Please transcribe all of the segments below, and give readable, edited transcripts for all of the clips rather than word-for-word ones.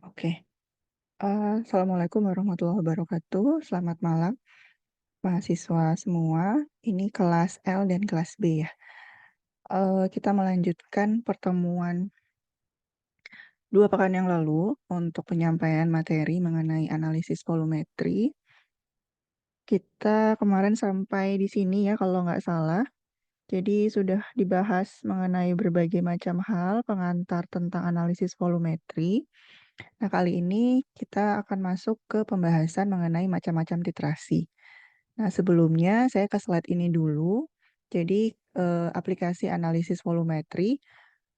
Oke. Assalamualaikum warahmatullahi wabarakatuh. Selamat malam, mahasiswa semua. Ini kelas L dan kelas B ya. Kita melanjutkan pertemuan 2 pekan yang lalu untuk penyampaian materi mengenai analisis volumetri. Kita kemarin sampai di sini ya kalau nggak salah. Jadi sudah dibahas mengenai berbagai macam hal pengantar tentang analisis volumetri. Nah, kali ini kita akan masuk ke pembahasan mengenai macam-macam titrasi. Nah, sebelumnya saya ke slide ini dulu. Jadi, aplikasi analisis volumetri,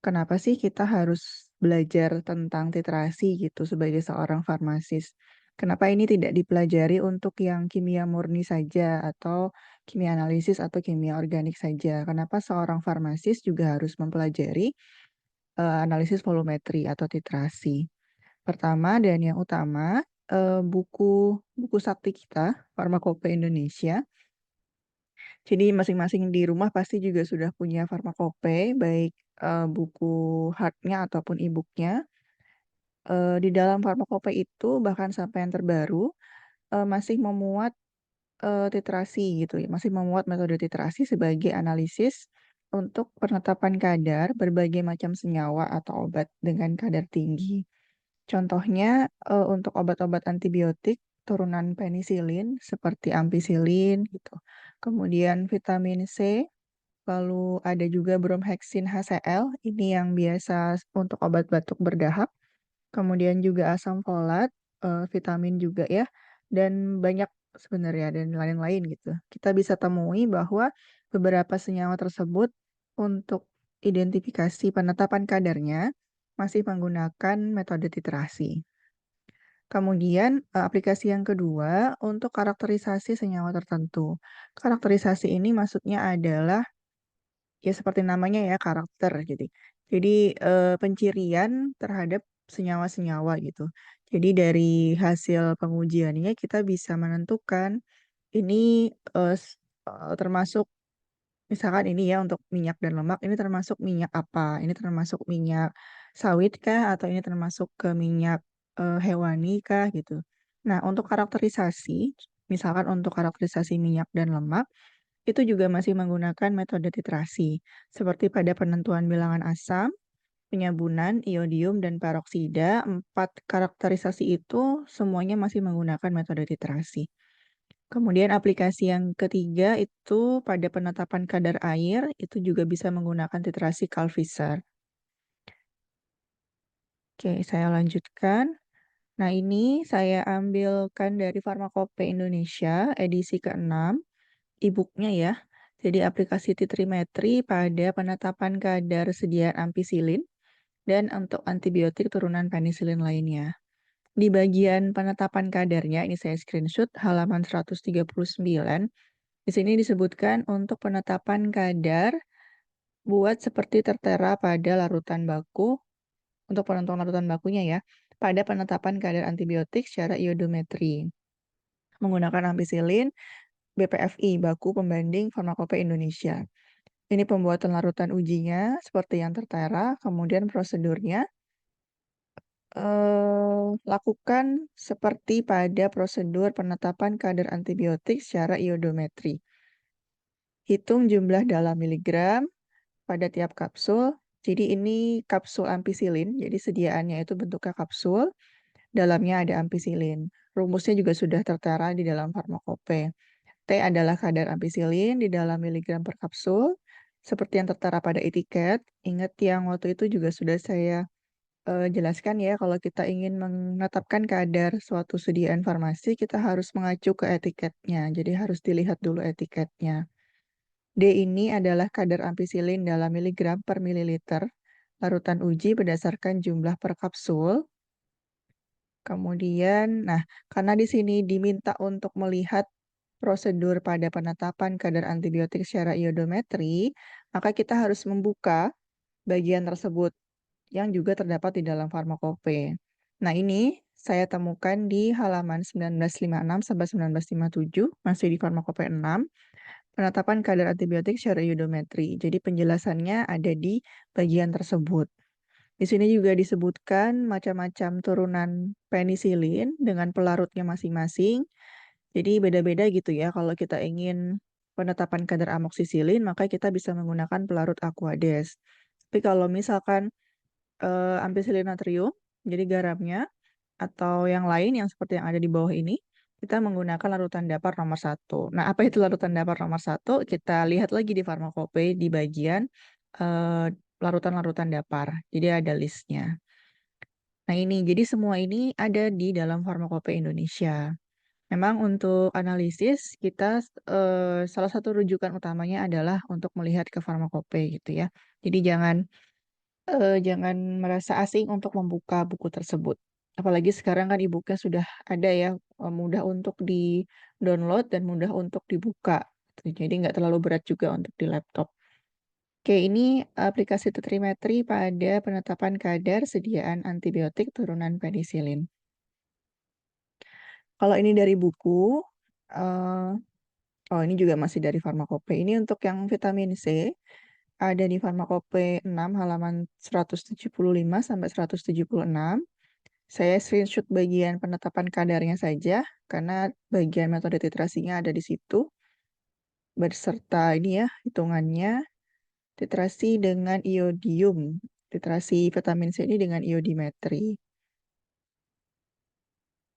kenapa sih kita harus belajar tentang titrasi gitu sebagai seorang farmasis? Kenapa ini tidak dipelajari untuk yang kimia murni saja atau kimia analisis atau kimia organik saja? Kenapa seorang farmasis juga harus mempelajari, analisis volumetri atau titrasi? Pertama dan yang utama, buku buku sakti kita, Farmakope Indonesia. Jadi masing-masing di rumah pasti juga sudah punya Farmakope, baik, buku hardnya ataupun e-book-nya. Di dalam Farmakope itu bahkan sampai yang terbaru, masih memuat, titrasi gitu ya, masih memuat metode titrasi sebagai analisis untuk penetapan kadar berbagai macam senyawa atau obat dengan kadar tinggi. Contohnya, untuk obat-obat antibiotik turunan penisilin seperti ampicillin gitu. Kemudian vitamin C, lalu ada juga bromheksin HCl, ini yang biasa untuk obat batuk berdahak. Kemudian juga asam folat, vitamin juga ya, dan banyak sebenarnya dan lain-lain gitu. Kita bisa temui bahwa beberapa senyawa tersebut untuk identifikasi penetapan kadarnya masih menggunakan metode titrasi. Kemudian, aplikasi yang kedua untuk karakterisasi senyawa tertentu. Karakterisasi ini maksudnya adalah, ya seperti namanya ya, karakter jadi. Jadi, pencirian terhadap senyawa-senyawa gitu. Jadi dari hasil pengujiannya kita bisa menentukan ini, termasuk misalkan ini ya untuk minyak dan lemak, ini termasuk minyak apa? Ini termasuk minyak sawit kah? Atau ini termasuk ke minyak, hewani kah? Gitu. Nah, untuk karakterisasi, misalkan untuk karakterisasi minyak dan lemak, itu juga masih menggunakan metode titrasi, seperti pada penentuan bilangan asam, penyabunan, iodium, dan peroksida, 4 karakterisasi itu semuanya masih menggunakan metode titrasi. Kemudian aplikasi yang ketiga itu pada penetapan kadar air, itu juga bisa menggunakan titrasi Kalvisser. Oke, saya lanjutkan. Nah, ini saya ambilkan dari Farmakope Indonesia edisi ke-6, e-book-nya ya. Jadi aplikasi titrimetri pada penetapan kadar sediaan ampicillin dan untuk antibiotik turunan penisilin lainnya. Di bagian penetapan kadarnya, ini saya screenshot halaman 139. Di sini disebutkan untuk penetapan kadar buat seperti tertera pada larutan baku, untuk penentuan larutan bakunya ya, pada penetapan kadar antibiotik secara iodometri. Menggunakan ampicillin, BPFI, baku pembanding Farmakope Indonesia. Ini pembuatan larutan ujinya seperti yang tertera, kemudian prosedurnya lakukan seperti pada prosedur penetapan kadar antibiotik secara iodometri. Hitung jumlah dalam miligram pada tiap kapsul. Jadi ini kapsul ampicillin, jadi sediaannya itu bentuknya kapsul, dalamnya ada ampicillin. Rumusnya juga sudah tertera di dalam farmakope. T adalah kadar ampicillin di dalam miligram per kapsul, seperti yang tertera pada etiket. Ingat yang waktu itu juga sudah saya jelaskan ya, kalau kita ingin menetapkan kadar suatu sediaan farmasi, kita harus mengacu ke etiketnya. Jadi harus dilihat dulu etiketnya. D ini adalah kadar ampicillin dalam miligram per mililiter. Larutan uji berdasarkan jumlah per kapsul. Kemudian, nah, karena di sini diminta untuk melihat prosedur pada penetapan kadar antibiotik secara iodometri, maka kita harus membuka bagian tersebut yang juga terdapat di dalam farmakope. Nah, ini saya temukan di halaman 1956 sampai 1957, masih di farmakope 6. Penetapan kadar antibiotik secara iodometri. Jadi penjelasannya ada di bagian tersebut. Di sini juga disebutkan macam-macam turunan penisilin dengan pelarutnya masing-masing. Jadi beda-beda gitu ya. Kalau kita ingin penetapan kadar amoksisilin, maka kita bisa menggunakan pelarut Aquades. Tapi kalau misalkan ampicillin natrium, jadi garamnya, atau yang lain yang seperti yang ada di bawah ini, kita menggunakan larutan dapar nomor satu. Nah, apa itu larutan dapar nomor satu? Kita lihat lagi di farmakope di bagian eh, larutan-larutan dapar. Jadi ada listnya. Nah ini, jadi semua ini ada di dalam farmakope Indonesia. Memang untuk analisis kita salah satu rujukan utamanya adalah untuk melihat ke farmakope gitu ya. Jadi jangan merasa asing untuk membuka buku tersebut. Apalagi sekarang kan e-booknya sudah ada ya, mudah untuk di-download dan mudah untuk dibuka. Jadi nggak terlalu berat juga untuk di laptop. Oke, ini aplikasi tetrimetri pada penetapan kadar sediaan antibiotik turunan penisilin. Kalau ini dari buku, eh, oh ini juga masih dari Farmakope. Ini untuk yang vitamin C, ada di Farmakope 6 halaman 175 sampai 176. Saya screenshot bagian penetapan kadarnya saja, karena bagian metode titrasinya ada di situ, berserta ini ya, hitungannya, titrasi dengan iodium. Titrasi vitamin C ini dengan iodimetri.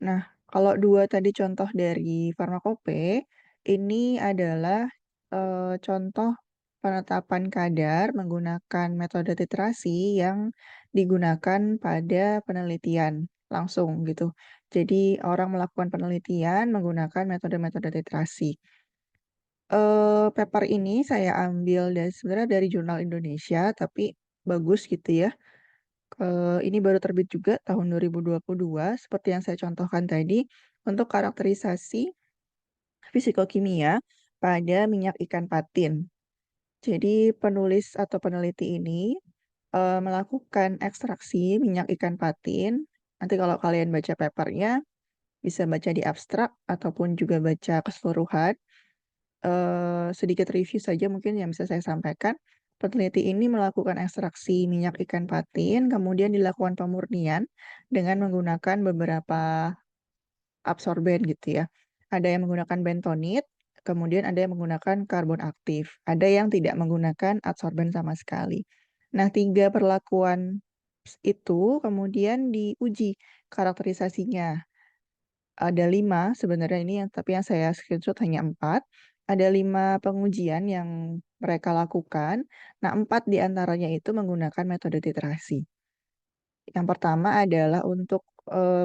Nah, kalau dua tadi contoh dari farmakope, ini adalah contoh penetapan kadar menggunakan metode titrasi yang digunakan pada penelitian langsung gitu. Jadi orang melakukan penelitian menggunakan metode-metode titrasi. Paper ini saya ambil dari sebenarnya dari Jurnal Indonesia, tapi bagus gitu ya. Ini baru terbit juga tahun 2022, seperti yang saya contohkan tadi, untuk karakterisasi fisikokimia pada minyak ikan patin. Jadi penulis atau peneliti ini melakukan ekstraksi minyak ikan patin. Nanti kalau kalian baca papernya, bisa baca di abstrak ataupun juga baca keseluruhan. Sedikit review saja mungkin yang bisa saya sampaikan. Peneliti ini melakukan ekstraksi minyak ikan patin, kemudian dilakukan pemurnian dengan menggunakan beberapa absorben gitu ya. Ada yang menggunakan bentonit, kemudian ada yang menggunakan karbon aktif, ada yang tidak menggunakan adsorben sama sekali. Nah, tiga perlakuan itu kemudian diuji karakterisasinya. Ada 5 sebenarnya ini yang tapi yang saya screenshot hanya 4. Ada 5 pengujian yang mereka lakukan. Nah, 4 diantaranya itu menggunakan metode titrasi. Yang pertama adalah untuk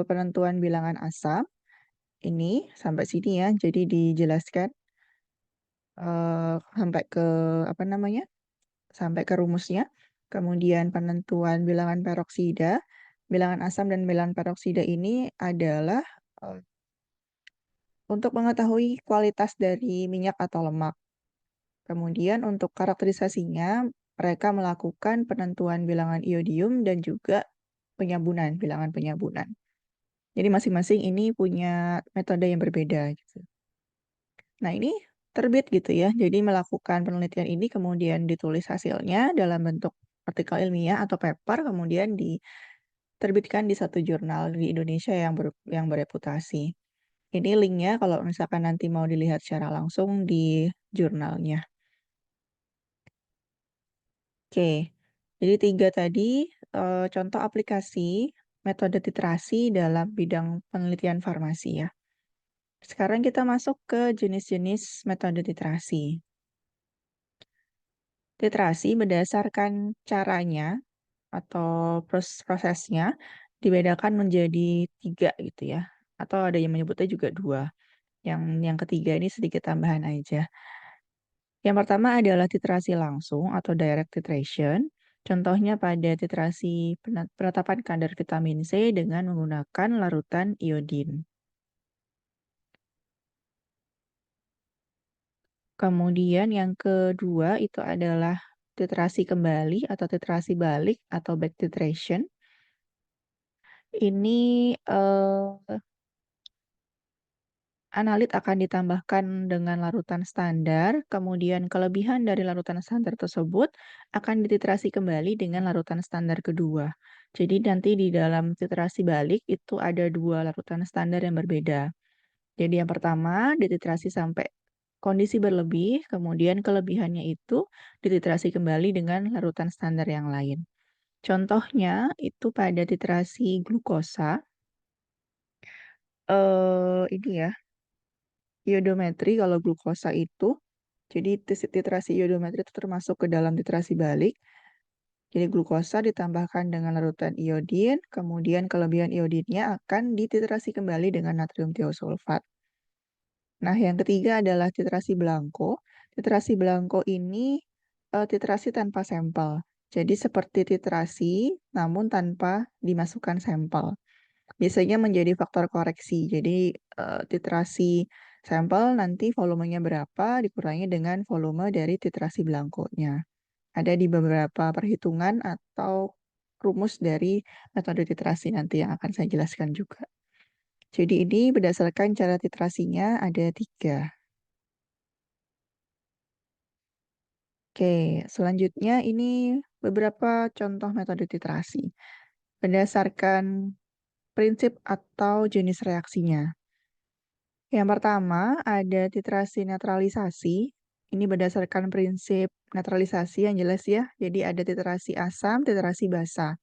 penentuan bilangan asam. Ini sampai sini ya, jadi dijelaskan sampai ke apa namanya? Sampai ke rumusnya. Kemudian penentuan bilangan peroksida. Bilangan asam dan bilangan peroksida ini adalah eh, untuk mengetahui kualitas dari minyak atau lemak. Kemudian untuk karakterisasinya, mereka melakukan penentuan bilangan iodium dan juga penyabunan, bilangan penyabunan. Jadi masing-masing ini punya metode yang berbeda gitu. Nah, ini terbit gitu ya. Jadi melakukan penelitian ini kemudian ditulis hasilnya dalam bentuk artikel ilmiah atau paper, kemudian diterbitkan di satu jurnal di Indonesia yang bereputasi. Ini linknya kalau misalkan nanti mau dilihat secara langsung di jurnalnya. Oke, jadi tiga tadi contoh aplikasi metode titrasi dalam bidang penelitian farmasi ya. Sekarang kita masuk ke jenis-jenis metode titrasi. Titrasi berdasarkan caranya atau prosesnya dibedakan menjadi tiga gitu ya. Atau ada yang menyebutnya juga dua. Yang ketiga ini sedikit tambahan aja. Yang pertama adalah titrasi langsung atau direct titration. Contohnya pada titrasi penetapan kadar vitamin C dengan menggunakan larutan iodin. Kemudian yang kedua itu adalah titrasi kembali atau titrasi balik atau back titration. Ini Analit akan ditambahkan dengan larutan standar, kemudian kelebihan dari larutan standar tersebut akan dititrasi kembali dengan larutan standar kedua. Jadi nanti di dalam titrasi balik itu ada dua larutan standar yang berbeda. Jadi yang pertama dititrasi sampai kondisi berlebih, kemudian kelebihannya itu dititrasi kembali dengan larutan standar yang lain. Contohnya itu pada titrasi glukosa, ini ya, iodometri kalau glukosa itu, jadi titrasi iodometri itu termasuk ke dalam titrasi balik. Jadi glukosa ditambahkan dengan larutan iodin, kemudian kelebihan iodinnya akan dititrasi kembali dengan natrium tiosulfat. Nah, yang ketiga adalah titrasi belangko. Titrasi belangko ini titrasi tanpa sampel. Jadi seperti titrasi, namun tanpa dimasukkan sampel. Biasanya menjadi faktor koreksi. Jadi titrasi sampel nanti volumenya berapa dikurangi dengan volume dari titrasi belangkonya. Ada di beberapa perhitungan atau rumus dari metode titrasi nanti yang akan saya jelaskan juga. Jadi ini berdasarkan cara titrasinya ada 3. Oke, selanjutnya ini beberapa contoh metode titrasi. Berdasarkan prinsip atau jenis reaksinya. Yang pertama ada titrasi netralisasi. Ini berdasarkan prinsip netralisasi yang jelas ya. Jadi ada titrasi asam, titrasi basa.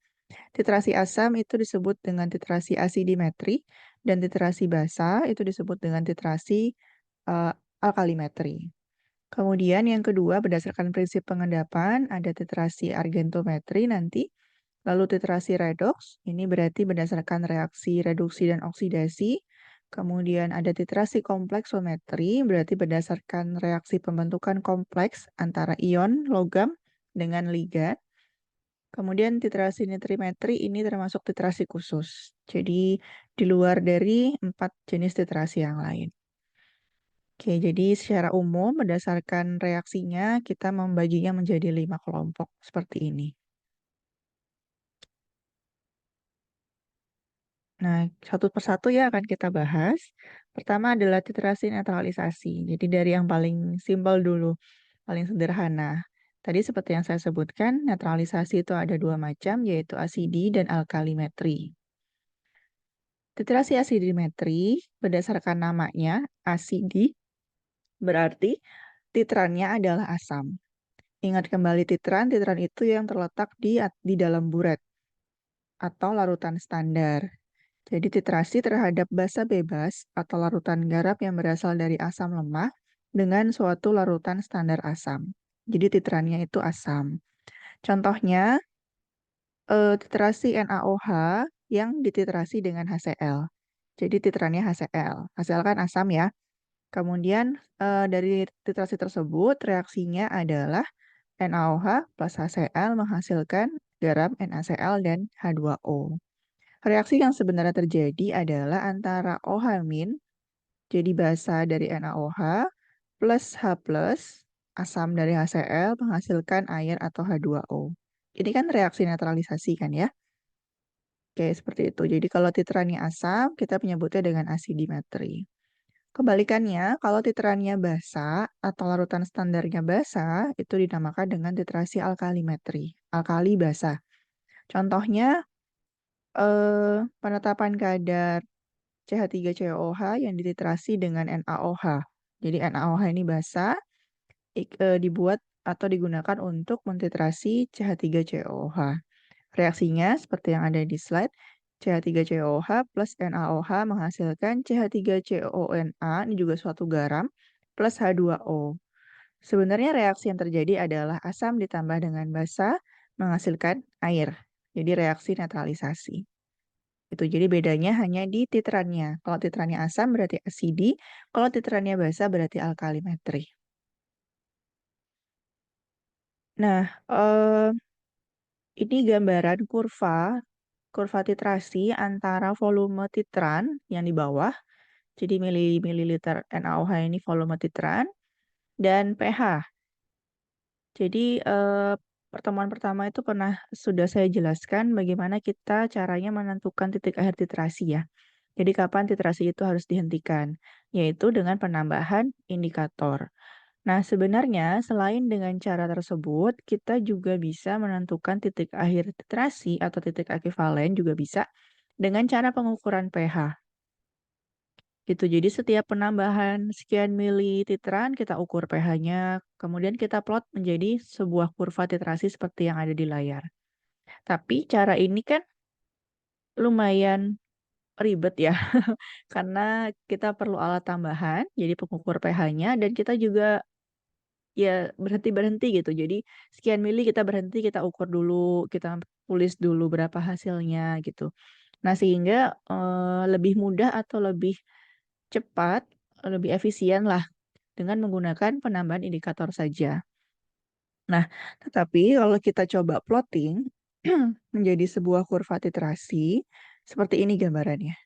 Titrasi asam itu disebut dengan titrasi asidimetri dan titrasi basa itu disebut dengan titrasi eh, alkalimetri. Kemudian yang kedua berdasarkan prinsip pengendapan ada titrasi argentometri nanti, lalu titrasi redoks, ini berarti berdasarkan reaksi reduksi dan oksidasi. Kemudian ada titrasi kompleksometri, berarti berdasarkan reaksi pembentukan kompleks antara ion logam dengan ligat. Kemudian titrasi nitrimetri ini termasuk titrasi khusus. Jadi di luar dari 4 jenis titrasi yang lain. Oke, jadi secara umum berdasarkan reaksinya kita membaginya menjadi 5 kelompok seperti ini. Nah, satu persatu ya akan kita bahas. Pertama adalah titrasi netralisasi. Jadi dari yang paling simpel dulu, paling sederhana. Tadi seperti yang saya sebutkan, netralisasi itu ada 2 macam, yaitu asidi dan alkalimetri. Titrasi asidimetri berdasarkan namanya, asidi, berarti titrannya adalah asam. Ingat kembali titran, titran itu yang terletak di dalam buret atau larutan standar. Jadi titrasi terhadap basa bebas atau larutan garam yang berasal dari asam lemah dengan suatu larutan standar asam. Jadi titrannya itu asam. Contohnya titrasi NaOH yang dititrasi dengan HCl. Jadi titrannya HCl. HCl kan asam ya. Kemudian dari titrasi tersebut reaksinya adalah NaOH plus HCl menghasilkan garam NaCl dan H2O. Reaksi yang sebenarnya terjadi adalah antara OH-, jadi basa dari NaOH, plus H+, asam dari HCl menghasilkan air atau H2O. Ini kan reaksi netralisasi kan ya? Oke, seperti itu. Jadi kalau titrannya asam, kita menyebutnya dengan asidimetri. Kebalikannya, kalau titrannya basa atau larutan standarnya basa, itu dinamakan dengan titrasi alkalimetri, alkali basa. Contohnya, penetapan kadar CH3COOH yang dititrasi dengan NaOH. Jadi NaOH ini basa, dibuat atau digunakan untuk mentitrasi CH3COOH. Reaksinya seperti yang ada di slide, CH3COOH plus NaOH menghasilkan CH3COONA, ini juga suatu garam, plus H2O. Sebenarnya reaksi yang terjadi adalah asam ditambah dengan basa menghasilkan air. Jadi reaksi netralisasi. Itu jadi bedanya hanya di titrannya. Kalau titrannya asam berarti asidi, kalau titrannya basa berarti alkalimetri. Nah, ini gambaran kurva titrasi antara volume titran yang di bawah, jadi mililiter NaOH ini volume titran, dan pH. Jadi pertemuan pertama itu sudah saya jelaskan bagaimana kita caranya menentukan titik akhir titrasi ya. Jadi kapan titrasi itu harus dihentikan? Yaitu dengan penambahan indikator. Nah, sebenarnya selain dengan cara tersebut, kita juga bisa menentukan titik akhir titrasi atau titik ekivalen juga bisa dengan cara pengukuran pH. Gitu. Jadi setiap penambahan sekian mili titran kita ukur pH-nya, kemudian kita plot menjadi sebuah kurva titrasi seperti yang ada di layar. Tapi cara ini kan lumayan ribet ya, karena kita perlu alat tambahan, jadi pengukur pH-nya dan kita juga ya berhenti-berhenti gitu. Jadi sekian mili kita berhenti, kita ukur dulu, kita tulis dulu berapa hasilnya gitu. Nah sehingga, lebih mudah atau lebih cepat, lebih efisien lah dengan menggunakan penambahan indikator saja. Nah, tetapi kalau kita coba plotting menjadi sebuah kurva titrasi, seperti ini gambarannya.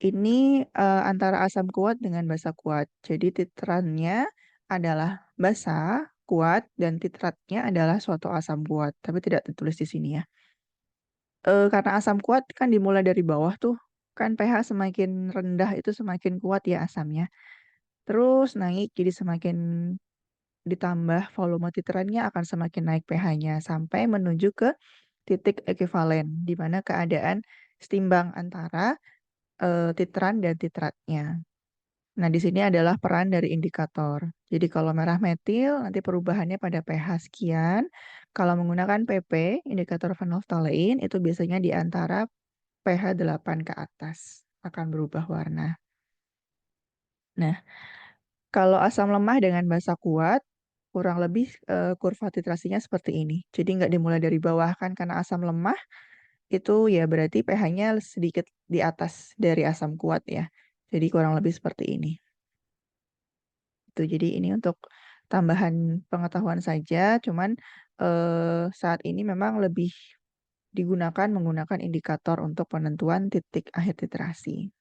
Ini, antara asam kuat dengan basa kuat. Jadi titrannya adalah basa, kuat, dan titratnya adalah suatu asam kuat, tapi tidak ditulis di sini ya. Karena asam kuat kan dimulai dari bawah tuh, kan pH semakin rendah itu semakin kuat ya asamnya. Terus naik jadi semakin ditambah volume titrannya akan semakin naik pH-nya sampai menuju ke titik ekivalen, di mana keadaan setimbang antara, titran dan titratnya. Nah, di sini adalah peran dari indikator. Jadi kalau merah metil nanti perubahannya pada pH sekian. Kalau menggunakan PP, indikator phenolphthalein, itu biasanya di antara pH 8 ke atas akan berubah warna. Nah, kalau asam lemah dengan basa kuat, kurang lebih kurva titrasinya seperti ini. Jadi nggak dimulai dari bawah kan karena asam lemah itu ya berarti pH-nya sedikit di atas dari asam kuat ya. Jadi kurang lebih seperti ini. Itu jadi ini untuk tambahan pengetahuan saja, cuman saat ini memang lebih digunakan menggunakan indikator untuk penentuan titik akhir titrasi.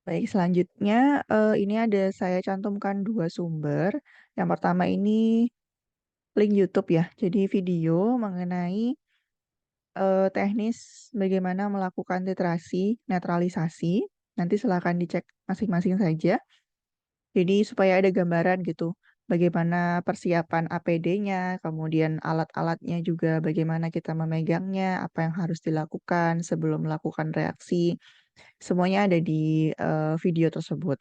Baik, selanjutnya, ini ada saya cantumkan 2 sumber. Yang pertama ini link YouTube ya, jadi video mengenai, teknis bagaimana melakukan titrasi, netralisasi. Nanti silakan dicek masing-masing saja. Jadi supaya ada gambaran gitu, bagaimana persiapan APD-nya, kemudian alat-alatnya juga bagaimana kita memegangnya, apa yang harus dilakukan sebelum melakukan reaksi. Semuanya ada di, video tersebut.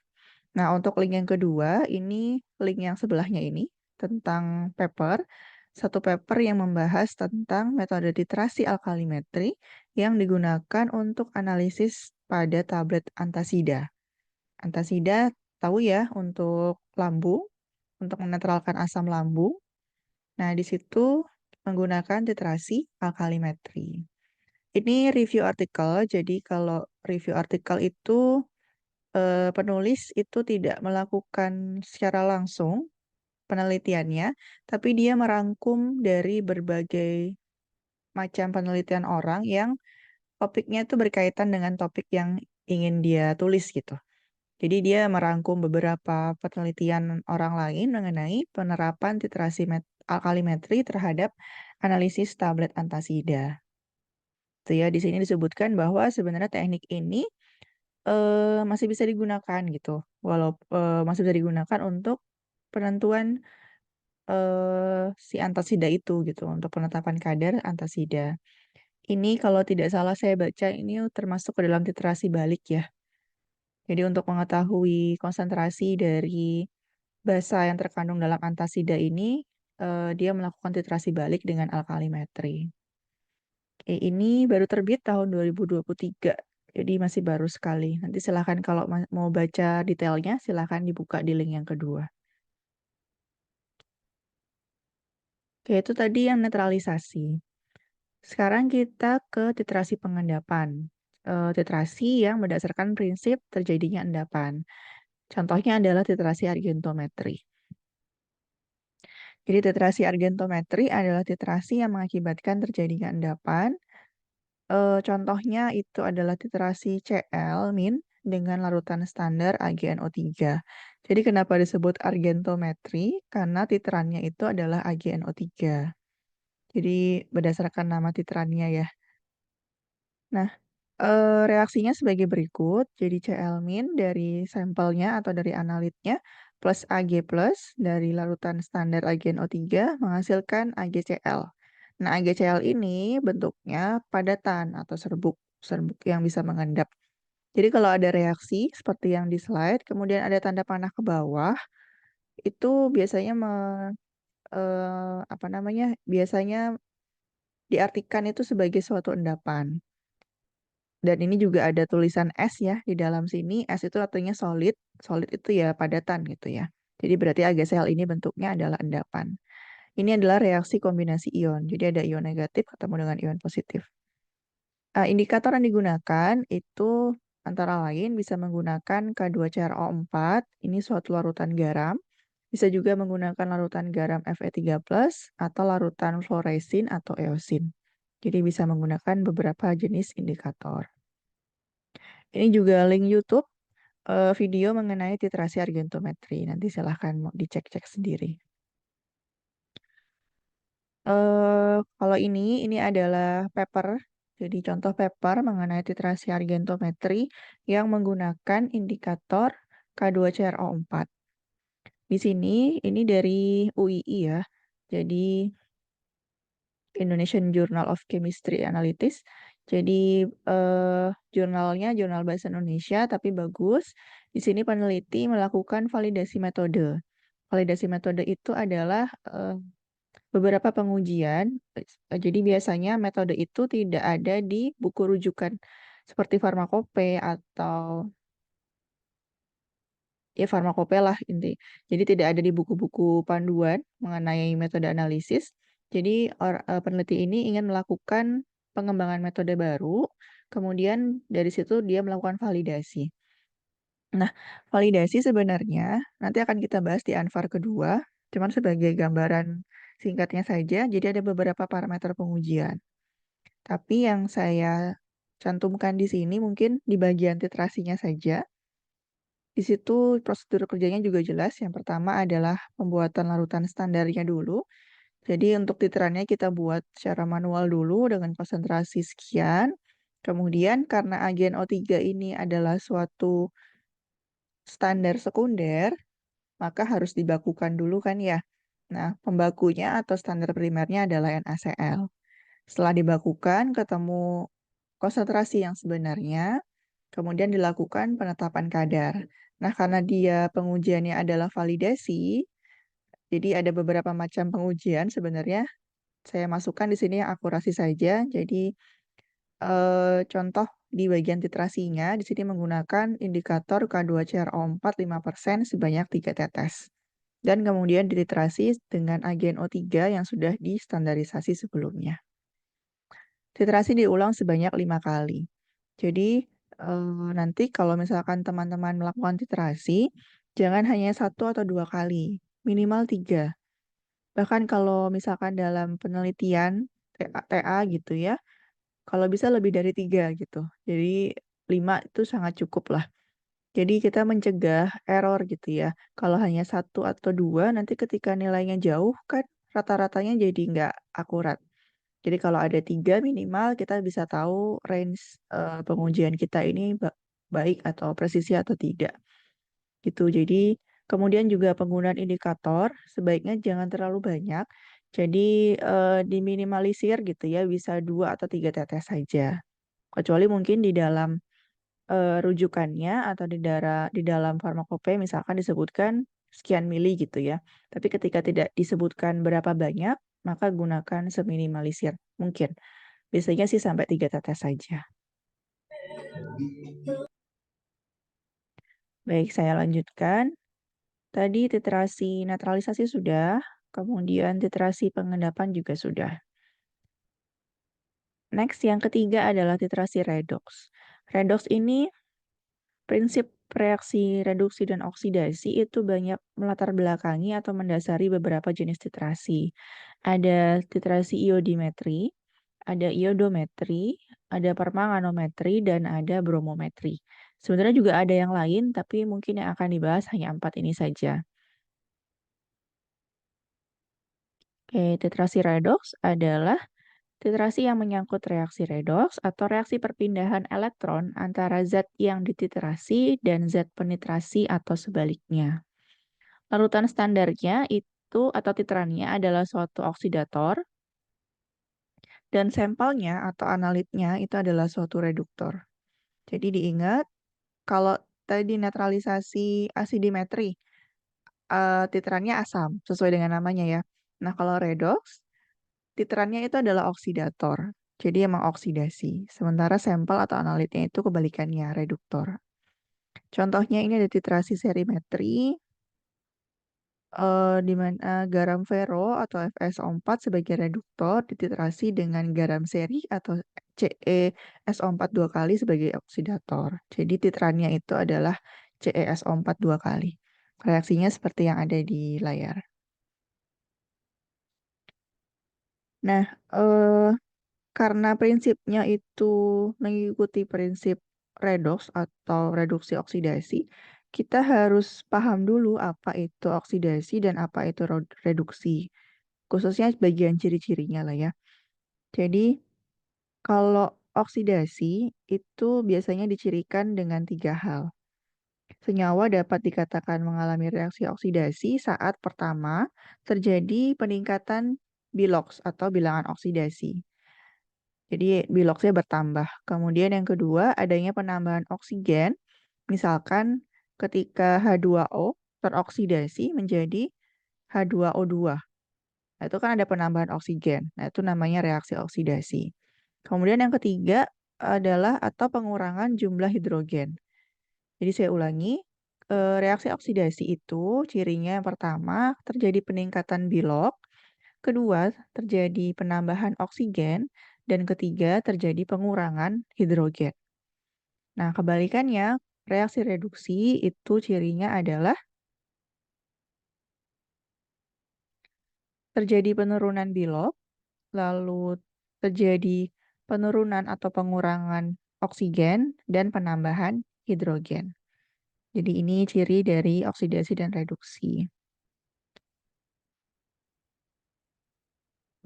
Nah, untuk link yang kedua, ini link yang sebelahnya ini, tentang satu paper yang membahas tentang metode titrasi alkalimetri yang digunakan untuk analisis pada tablet antasida. Antasida tahu ya untuk lambung, untuk menetralkan asam lambung. Nah, di situ menggunakan titrasi alkalimetri. Ini review artikel, jadi kalau review artikel itu penulis itu tidak melakukan secara langsung penelitiannya, tapi dia merangkum dari berbagai macam penelitian orang yang topiknya itu berkaitan dengan topik yang ingin dia tulis gitu. Jadi dia merangkum beberapa penelitian orang lain mengenai penerapan titrasi alkalimetri terhadap analisis tablet antasida. Itu ya, di sini disebutkan bahwa sebenarnya teknik ini masih bisa digunakan gitu, masih bisa digunakan untuk penentuan, si antasida itu gitu, untuk penetapan kadar antasida. Ini kalau tidak salah saya baca ini termasuk ke dalam titrasi balik ya. Jadi untuk mengetahui konsentrasi dari basa yang terkandung dalam antasida ini, dia melakukan titrasi balik dengan alkalimetri. Oke, ini baru terbit tahun 2023, jadi masih baru sekali. Nanti silahkan kalau mau baca detailnya, silahkan dibuka di link yang kedua. Oke, itu tadi yang netralisasi. Sekarang kita ke titrasi pengendapan. Titrasi yang berdasarkan prinsip terjadinya endapan. Contohnya adalah titrasi argentometri. Jadi titrasi argentometri adalah titrasi yang mengakibatkan terjadinya endapan. Contohnya itu adalah titrasi Cl- dengan larutan standar AgNO3. Jadi kenapa disebut argentometri? Karena titrannya itu adalah AgNO3. Jadi berdasarkan nama titrannya ya. Nah, reaksinya sebagai berikut. Jadi Cl- dari sampelnya atau dari analitnya plus Ag plus dari larutan standar AgNO3 menghasilkan AgCl. Nah, AgCl ini bentuknya padatan atau serbuk, serbuk yang bisa mengendap. Jadi kalau ada reaksi seperti yang di slide, kemudian ada tanda panah ke bawah, itu biasanya apa namanya? Biasanya diartikan itu sebagai suatu endapan. Dan ini juga ada tulisan S ya di dalam sini. S itu artinya solid. Solid itu ya padatan gitu ya. Jadi berarti AgCl ini bentuknya adalah endapan. Ini adalah reaksi kombinasi ion. Jadi ada ion negatif ketemu dengan ion positif. Indikator yang digunakan itu antara lain bisa menggunakan K2CrO4. Ini suatu larutan garam. Bisa juga menggunakan larutan garam Fe3+, atau larutan fluoresin atau eosin. Jadi bisa menggunakan beberapa jenis indikator. Ini juga link YouTube video mengenai titrasi argentometri. Nanti silahkan mau dicek-cek sendiri. Kalau ini adalah paper. Jadi contoh paper mengenai titrasi argentometri yang menggunakan indikator K2CrO4. Di sini ini dari UII ya. Jadi Indonesian Journal of Chemistry Analytics. Jadi jurnalnya jurnal bahasa Indonesia tapi bagus. Di sini peneliti melakukan validasi metode. Validasi metode itu adalah beberapa pengujian. Jadi biasanya metode itu tidak ada di buku rujukan seperti Farmakope atau ya Farmakope lah inti. Jadi tidak ada di buku-buku panduan mengenai metode analisis. Jadi peneliti ini ingin melakukan pengembangan metode baru, kemudian dari situ dia melakukan validasi. Nah, validasi sebenarnya nanti akan kita bahas di Anfar kedua, cuman sebagai gambaran singkatnya saja, jadi ada beberapa parameter pengujian. Tapi yang saya cantumkan di sini mungkin di bagian titrasinya saja. Di situ prosedur kerjanya juga jelas. Yang pertama adalah pembuatan larutan standarnya dulu. Jadi untuk titrannya kita buat secara manual dulu dengan konsentrasi sekian. Kemudian karena agen O3 ini adalah suatu standar sekunder, maka harus dibakukan dulu kan ya. Nah, pembakunya atau standar primernya adalah NaCl. Setelah dibakukan, ketemu konsentrasi yang sebenarnya, kemudian dilakukan penetapan kadar. Nah, karena dia pengujiannya adalah validasi, jadi ada beberapa macam pengujian sebenarnya. Saya masukkan di sini yang akurasi saja. Jadi, contoh di bagian titrasinya, di sini menggunakan indikator K2CrO4 5% sebanyak 3 tetes. Dan kemudian dititrasi dengan agen O3 yang sudah distandarisasi sebelumnya. Titrasi diulang sebanyak 5 kali. Jadi nanti kalau misalkan teman-teman melakukan titrasi, jangan hanya 1 atau 2 kali, minimal 3. Bahkan kalau misalkan dalam penelitian TA gitu ya, kalau bisa lebih dari 3 gitu. Jadi 5 itu sangat cukup lah. Jadi kita mencegah error gitu ya. Kalau hanya 1 atau 2, nanti ketika nilainya jauh kan rata-ratanya jadi nggak akurat. Jadi kalau ada 3 minimal kita bisa tahu range pengujian kita ini baik atau presisi atau tidak. Gitu. Jadi kemudian juga penggunaan indikator sebaiknya jangan terlalu banyak. Jadi diminimalisir gitu ya, bisa 2 atau 3 tetes saja. Kecuali mungkin di dalam rujukannya atau di dalam farmakope misalkan disebutkan sekian mili gitu ya. Tapi ketika tidak disebutkan berapa banyak, maka gunakan seminimalisir mungkin. Biasanya sih sampai 3 tetes saja. Baik, saya lanjutkan. Tadi titrasi netralisasi sudah, kemudian titrasi pengendapan juga sudah. Next, yang ketiga adalah titrasi redox. Redox ini prinsip reaksi reduksi dan oksidasi itu banyak melatar belakangi atau mendasari beberapa jenis titrasi. Ada titrasi iodimetri, ada iodometri, ada permanganometri, dan ada bromometri. Sebenarnya juga ada yang lain, tapi mungkin yang akan dibahas hanya 4 ini saja. Oke, titrasi redox adalah Titrasi yang menyangkut reaksi redoks atau reaksi perpindahan elektron antara zat yang dititrasi dan zat penitrasi atau sebaliknya. Larutan standarnya itu atau titrannya adalah suatu oksidator dan sampelnya atau analitnya itu adalah suatu reduktor. Jadi diingat kalau tadi netralisasi asidimetri, titrannya asam sesuai dengan namanya ya. Nah, kalau redoks titrannya itu adalah oksidator. Jadi emang oksidasi. Sementara sampel atau analitnya itu kebalikannya, reduktor. Contohnya ini ada titrasi serimetri, di mana garam ferro atau FeSO4 sebagai reduktor dititrasi dengan garam seri atau CeSO4 dua kali sebagai oksidator. Jadi titrannya itu adalah CeSO4 dua kali. Reaksinya seperti yang ada di layar. Nah, karena prinsipnya itu mengikuti prinsip redoks atau reduksi oksidasi, kita harus paham dulu apa itu oksidasi dan apa itu reduksi. Khususnya bagian ciri-cirinya lah ya. Jadi, kalau oksidasi itu biasanya dicirikan dengan tiga hal. Senyawa dapat dikatakan mengalami reaksi oksidasi saat pertama terjadi peningkatan biloks atau bilangan oksidasi. Jadi biloksnya bertambah. Kemudian yang kedua, adanya penambahan oksigen. Misalkan ketika H2O teroksidasi menjadi H2O2. Nah, itu kan ada penambahan oksigen. Nah, itu namanya reaksi oksidasi. Kemudian yang ketiga adalah atau pengurangan jumlah hidrogen. Jadi saya ulangi, reaksi oksidasi itu cirinya yang pertama terjadi peningkatan bilok, kedua terjadi penambahan oksigen, dan ketiga terjadi pengurangan hidrogen. Nah, kebalikannya, reaksi reduksi itu cirinya adalah terjadi penurunan bilok, lalu terjadi penurunan atau pengurangan oksigen, dan penambahan hidrogen. Jadi ini ciri dari oksidasi dan reduksi.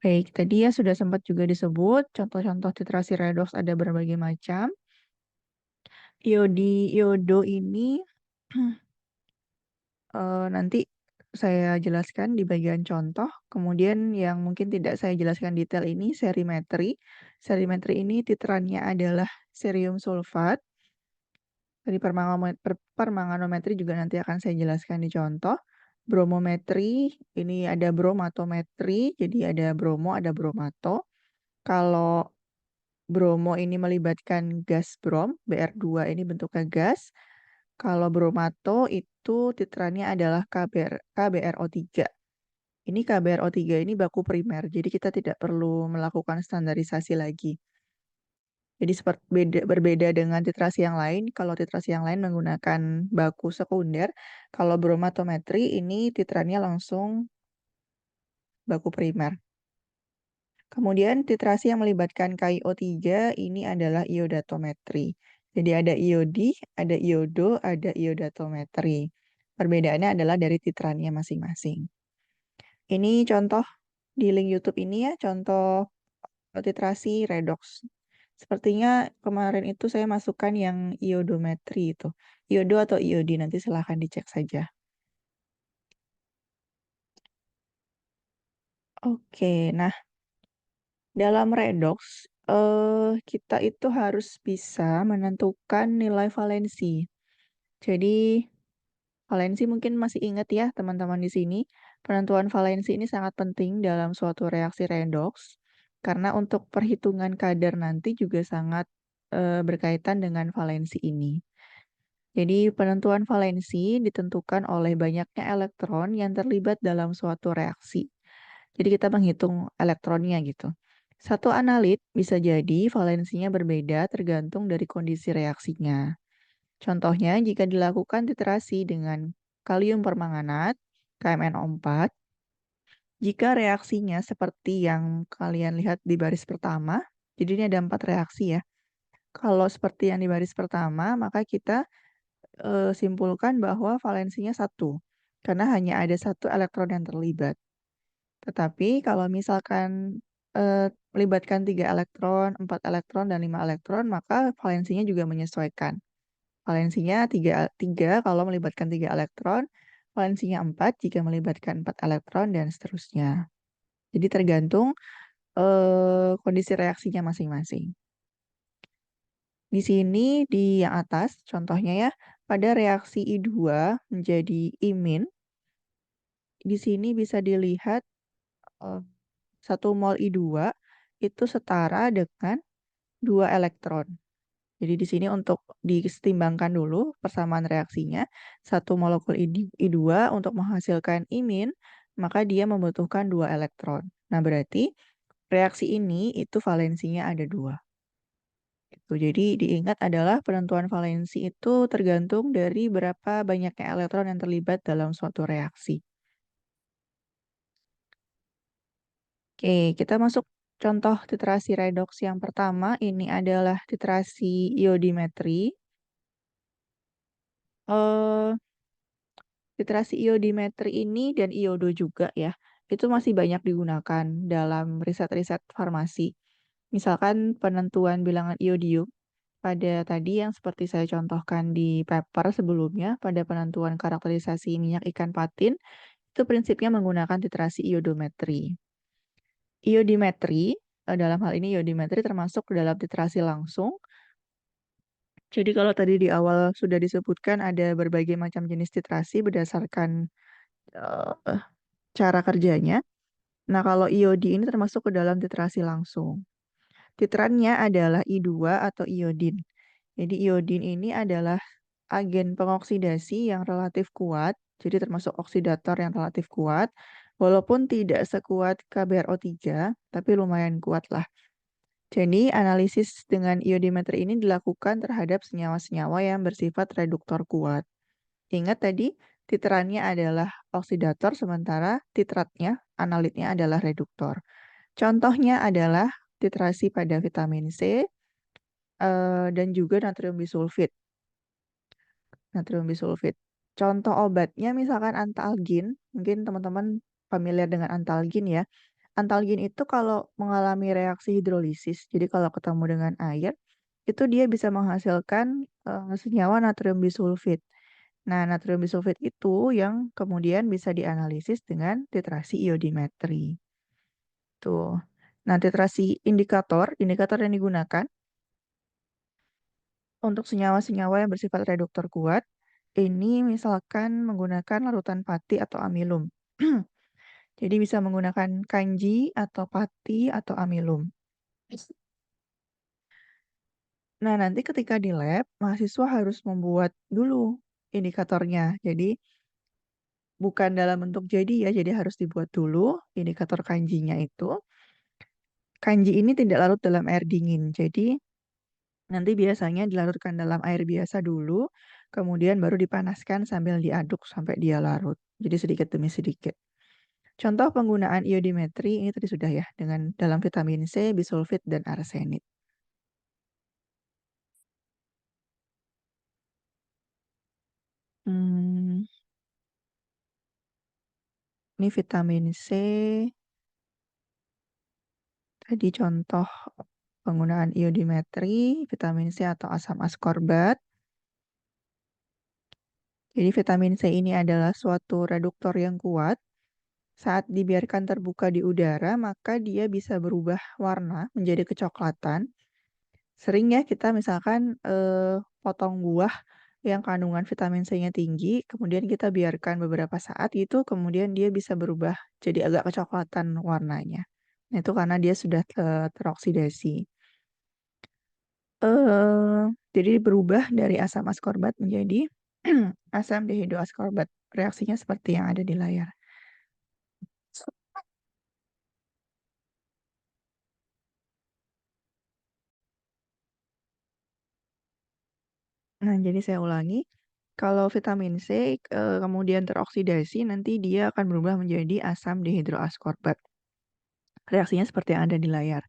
Baik, tadi ya sudah sempat juga disebut contoh-contoh titrasi redoks ada berbagai macam. Iodo ini nanti saya jelaskan di bagian contoh. Kemudian yang mungkin tidak saya jelaskan detail ini serimetri. Serimetri ini titrannya adalah cerium sulfat. Dari permanganometri juga nanti akan saya jelaskan di contoh. Bromometri, ini ada bromatometri, jadi ada bromo, ada bromato. Kalau bromo ini melibatkan gas brom, Br2 ini bentuknya gas. Kalau bromato itu titrannya adalah KBRO3. Ini KBRO3 ini baku primer, jadi kita tidak perlu melakukan standarisasi lagi. Jadi berbeda dengan titrasi yang lain, kalau titrasi yang lain menggunakan baku sekunder, kalau bromatometri ini titrannya langsung baku primer. Kemudian titrasi yang melibatkan KiO3 ini adalah iodatometri. Jadi ada iodi, ada iodo, ada iodatometri. Perbedaannya adalah dari titrannya masing-masing. Ini contoh di link YouTube ini ya, contoh titrasi redoks. Sepertinya kemarin itu saya masukkan yang iodometri itu. Iodo atau iodi, nanti silahkan dicek saja. Oke, nah dalam redoks, kita itu harus bisa menentukan nilai valensi. Jadi, valensi mungkin masih ingat ya teman-teman di sini. Penentuan valensi ini sangat penting dalam suatu reaksi redoks, karena untuk perhitungan kadar nanti juga sangat berkaitan dengan valensi ini. Jadi, penentuan valensi ditentukan oleh banyaknya elektron yang terlibat dalam suatu reaksi. Jadi kita menghitung elektronnya gitu. Satu analit bisa jadi valensinya berbeda tergantung dari kondisi reaksinya. Contohnya jika dilakukan titrasi dengan kalium permanganat, KMnO4, jika reaksinya seperti yang kalian lihat di baris pertama, jadi ini ada 4 reaksi ya. Kalau seperti yang di baris pertama, maka kita simpulkan bahwa valensinya 1, karena hanya ada 1 elektron yang terlibat. Tetapi kalau misalkan melibatkan 3 elektron, 4 elektron, dan 5 elektron, maka valensinya juga menyesuaikan. Valensinya 3 kalau melibatkan 3 elektron, valensinya 4 jika melibatkan 4 elektron, dan seterusnya. Jadi tergantung kondisi reaksinya masing-masing. Di sini di yang atas, contohnya ya, pada reaksi I2 menjadi imin, di sini bisa dilihat 1 mol I2 itu setara dengan 2 elektron. Jadi di sini untuk disetimbangkan dulu persamaan reaksinya, 1 molekul I2 untuk menghasilkan imin, maka dia membutuhkan 2 elektron. Nah, berarti reaksi ini itu valensinya ada 2. Gitu. Jadi diingat adalah penentuan valensi itu tergantung dari berapa banyaknya elektron yang terlibat dalam suatu reaksi. Oke, kita masuk contoh titrasi redoks yang pertama. Ini adalah titrasi iodimetri. Eh, Titrasi iodimetri ini dan iodo juga ya, itu masih banyak digunakan dalam riset-riset farmasi. Misalkan penentuan bilangan iodium pada tadi yang seperti saya contohkan di paper sebelumnya, pada penentuan karakterisasi minyak ikan patin, itu prinsipnya menggunakan titrasi iodometri. Iodimetri, dalam hal ini iodimetri termasuk dalam titrasi langsung. Jadi kalau tadi di awal sudah disebutkan ada berbagai macam jenis titrasi berdasarkan eh, cara kerjanya. Nah, kalau iodi ini termasuk ke dalam titrasi langsung. Titrannya adalah I2 atau iodin. Jadi iodin ini adalah agen pengoksidasi yang relatif kuat, jadi termasuk oksidator yang relatif kuat, walaupun tidak sekuat KBRO3, tapi lumayan kuat lah. Jadi analisis dengan iodimetri ini dilakukan terhadap senyawa-senyawa yang bersifat reduktor kuat. Ingat tadi, titrannya adalah oksidator, sementara titratnya, analitnya adalah reduktor. Contohnya adalah titrasi pada vitamin C dan juga natrium bisulfit. Natrium bisulfit. Contoh obatnya misalkan antalgin, mungkin teman-teman familiar dengan antalgin ya. Antalgin itu kalau mengalami reaksi hidrolisis, jadi kalau ketemu dengan air, itu dia bisa menghasilkan senyawa natrium bisulfit. Nah, natrium bisulfit itu yang kemudian bisa dianalisis dengan titrasi iodimetri. Tuh. Nah, titrasi indikator yang digunakan untuk senyawa-senyawa yang bersifat reduktor kuat, ini misalkan menggunakan larutan pati atau amilum. Jadi bisa menggunakan kanji atau pati atau amilum. Nah, nanti ketika di lab, mahasiswa harus membuat dulu indikatornya. Jadi bukan dalam bentuk jadi ya, jadi harus dibuat dulu indikator kanjinya itu. Kanji ini tidak larut dalam air dingin. Jadi nanti biasanya dilarutkan dalam air biasa dulu, kemudian baru dipanaskan sambil diaduk sampai dia larut. Jadi sedikit demi sedikit. Contoh penggunaan iodimetri ini tadi sudah ya, dengan dalam vitamin C, bisulfit, dan arsenit. Hmm, ini vitamin C, tadi contoh penggunaan iodimetri, vitamin C atau asam askorbat. Jadi vitamin C ini adalah suatu reduktor yang kuat. Saat dibiarkan terbuka di udara, maka dia bisa berubah warna menjadi kecoklatan. Sering ya kita misalkan potong buah yang kandungan vitamin C-nya tinggi, kemudian kita biarkan beberapa saat gitu, kemudian dia bisa berubah jadi agak kecoklatan warnanya. Nah, itu karena dia sudah teroksidasi. eh jadi berubah dari asam askorbat menjadi asam dihidroaskorbat. Reaksinya seperti yang ada di layar. Nah, jadi saya ulangi. Kalau vitamin C kemudian teroksidasi, nanti dia akan berubah menjadi asam dihidroaskorbat. Reaksinya seperti yang ada di layar.